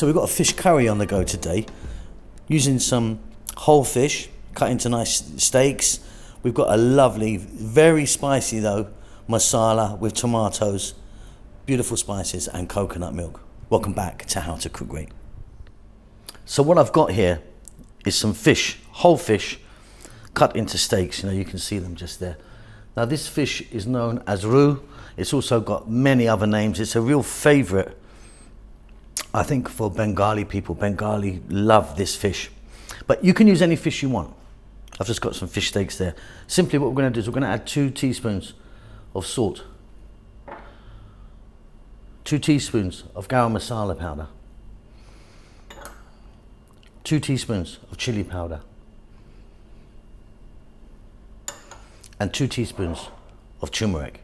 So we've got a fish curry on the go today, using some whole fish cut into nice steaks. We've got a lovely, very spicy though, masala with tomatoes, beautiful spices and coconut milk. Welcome back to How to Cook Great. So what I've got here is some fish, whole fish, cut into steaks. You can see them just there. Now this fish is known as roux. It's also got many other names. It's a real favorite, I think, for Bengali people. Bengali love this fish. But you can use any fish you want. I've just got some fish steaks there. Simply what we're going to do is we're going to add 2 teaspoons of salt, 2 teaspoons of garam masala powder, 2 teaspoons of chili powder, and 2 teaspoons of turmeric.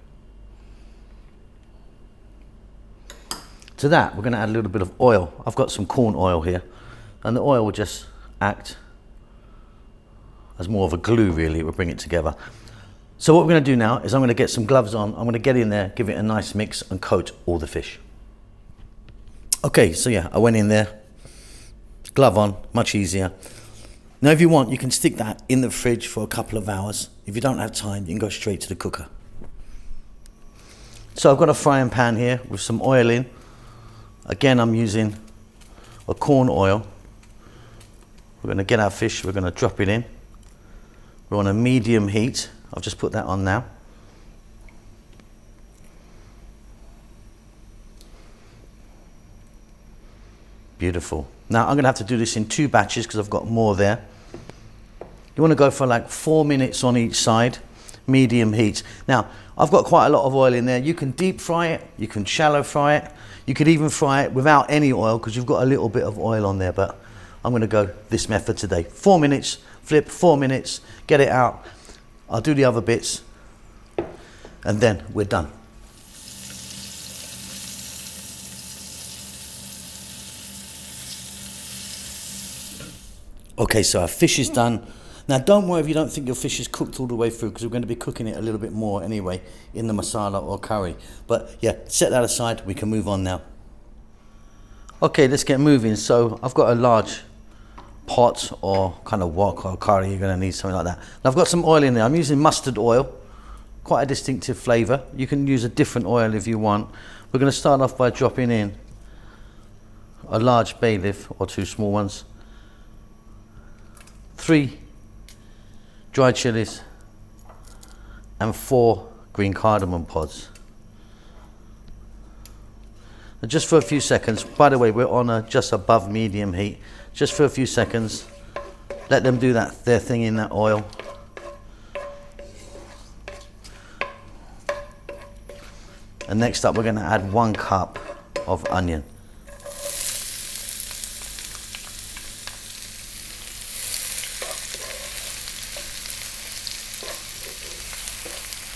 To that, we're going to add a little bit of oil. I've got some corn oil here, and the oil will just act as more of a glue, really. It will bring it together. So what we're going to do now is I'm going to get some gloves on. I'm going to get in there, give it a nice mix, and coat all the fish. Okay, so yeah, I went in there, glove on, much easier. Now if you want, you can stick that in the fridge for a couple of hours. If you don't have time, you can go straight to the cooker. So I've got a frying pan here with some oil in. Again, I'm using a corn oil. We're going to get our fish, we're going to drop it in. We're on a medium heat. I've just put that on now. Beautiful. Now I'm going to have to do this in 2 batches because I've got more there. You want to go for like 4 minutes on each side, medium heat. Now I've got quite a lot of oil in there. You can deep fry it, you can shallow fry it, you could even fry it without any oil because you've got a little bit of oil on there, but I'm going to go this method today. 4 minutes, flip, 4 minutes, get it out. I'll do the other bits and then we're done. Okay, so our fish is done. Now don't worry if you don't think your fish is cooked all the way through, because we're going to be cooking it a little bit more anyway in the masala or curry. But yeah, set that aside, we can move on now. Okay, let's get moving. So I've got a large pot or kind of wok or curry, you're going to need something like that. And I've got some oil in there. I'm using mustard oil, quite a distinctive flavour. You can use a different oil if you want. We're going to start off by dropping in a large bay leaf or 2 small ones, 3 dried chilies and 4 green cardamom pods. And just for a few seconds, by the way, we're on a just above medium heat, just for a few seconds, let them do their thing in that oil. And next up we're going to add 1 cup of onion.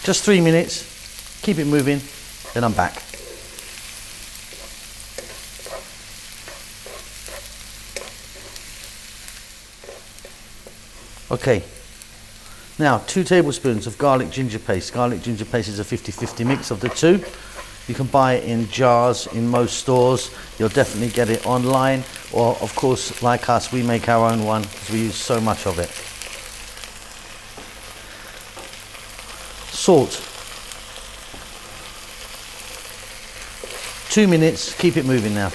Just 3 minutes, keep it moving, then I'm back. Okay, now 2 tablespoons of garlic ginger paste. Garlic ginger paste is a 50-50 mix of the 2. You can buy it in jars in most stores. You'll definitely get it online, or of course, like us, we make our own one because we use so much of it. Salt. 2 minutes, keep it moving now.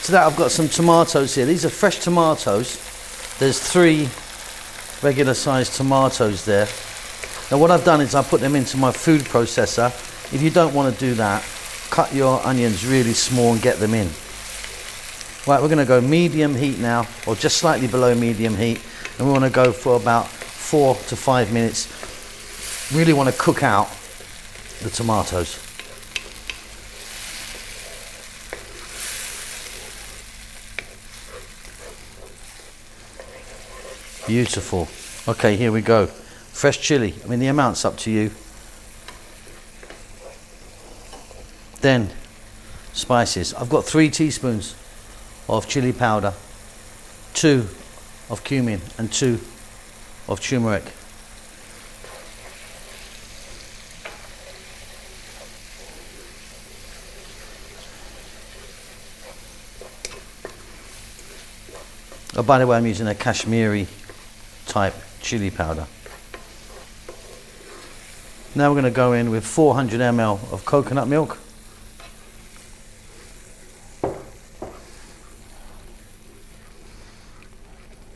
To that I've got some tomatoes here. These are fresh tomatoes. There's 3 regular sized tomatoes there. Now what I've done is I put them into my food processor. If you don't want to do that, cut your onions really small and get them in. Right, we're going to go medium heat now, or just slightly below medium heat, and we want to go for about 4 to 5 minutes. Really want to cook out the tomatoes. Beautiful. Okay, here we go. Fresh chili. I mean, the amount's up to you. Then spices. I've got 3 teaspoons of chili powder, 2 of cumin and 2 of turmeric. Oh, by the way, I'm using a Kashmiri type chili powder. Now we're going to go in with 400 ml of coconut milk.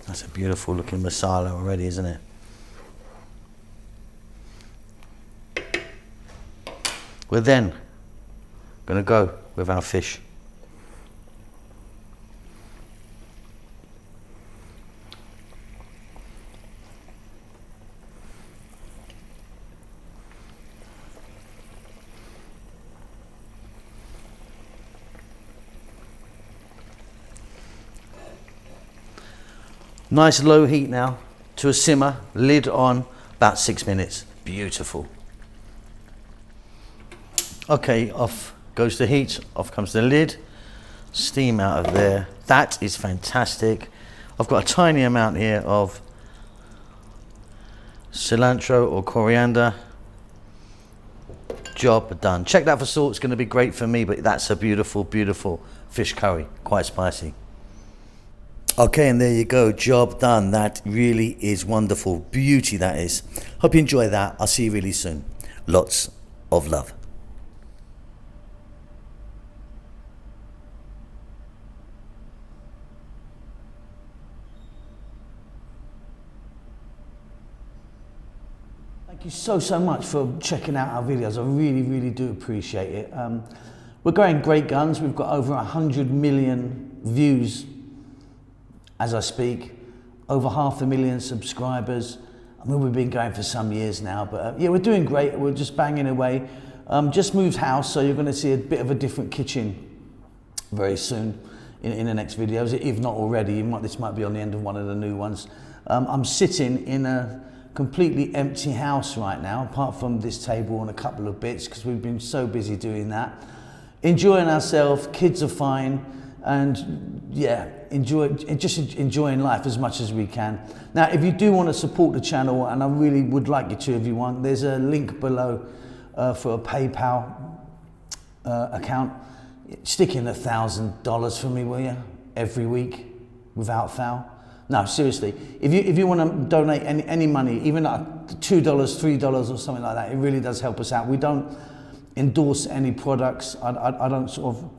That's a beautiful looking masala already, isn't it? We're then going to go with our fish. Nice low heat now to a simmer, lid on, about 6 minutes. Beautiful. Okay, off goes the heat, off comes the lid, steam out of there. That is fantastic. I've got a tiny amount here of cilantro or coriander. Job done. Check that for salt, it's going to be great for me, but that's a beautiful, beautiful fish curry, quite spicy. Okay, and there you go, job done. That really is wonderful. Beauty that is. Hope you enjoy that. I'll see you really soon. Lots of love. Thank you so much for checking out our videos. I really do appreciate it. We're going great guns. We've got over 100 million views as I speak, over 500,000 subscribers. I mean, we've been going for some years now, but yeah, we're doing great. We're just banging away. Just moved house, so you're going to see a bit of a different kitchen very soon in the next videos, if not already. This might be on the end of one of the new ones. I'm sitting in a completely empty house right now, apart from this table and a couple of bits, because we've been so busy doing that. Enjoying ourselves, kids are fine, and yeah, enjoying life as much as we can. Now, if you do want to support the channel, and I really would like you to if you want, there's a link below for a PayPal account. Stick in $1,000 for me, will you? Every week, without fail. No, seriously, if you want to donate any money, even like $2, $3 or something like that, it really does help us out. We don't endorse any products. I don't sort of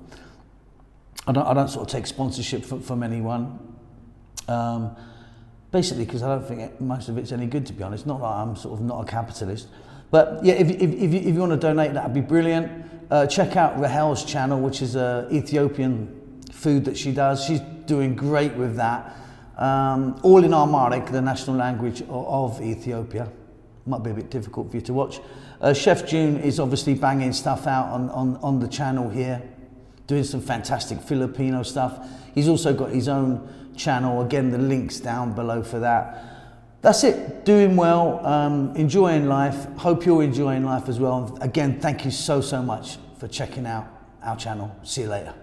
take sponsorship from anyone. Basically, because I don't think most of it's any good, to be honest. Not that I'm sort of not a capitalist, but yeah, if you want to donate, that'd be brilliant. Check out Rahel's channel, which is Ethiopian food that she does. She's doing great with that. All in Amharic, the national language of Ethiopia. Might be a bit difficult for you to watch. Chef June is obviously banging stuff out on the channel here, doing some fantastic Filipino stuff. He's also got his own channel. Again, the link's down below for that. That's it. Doing well, enjoying life. Hope you're enjoying life as well. Again, thank you so much for checking out our channel. See you later.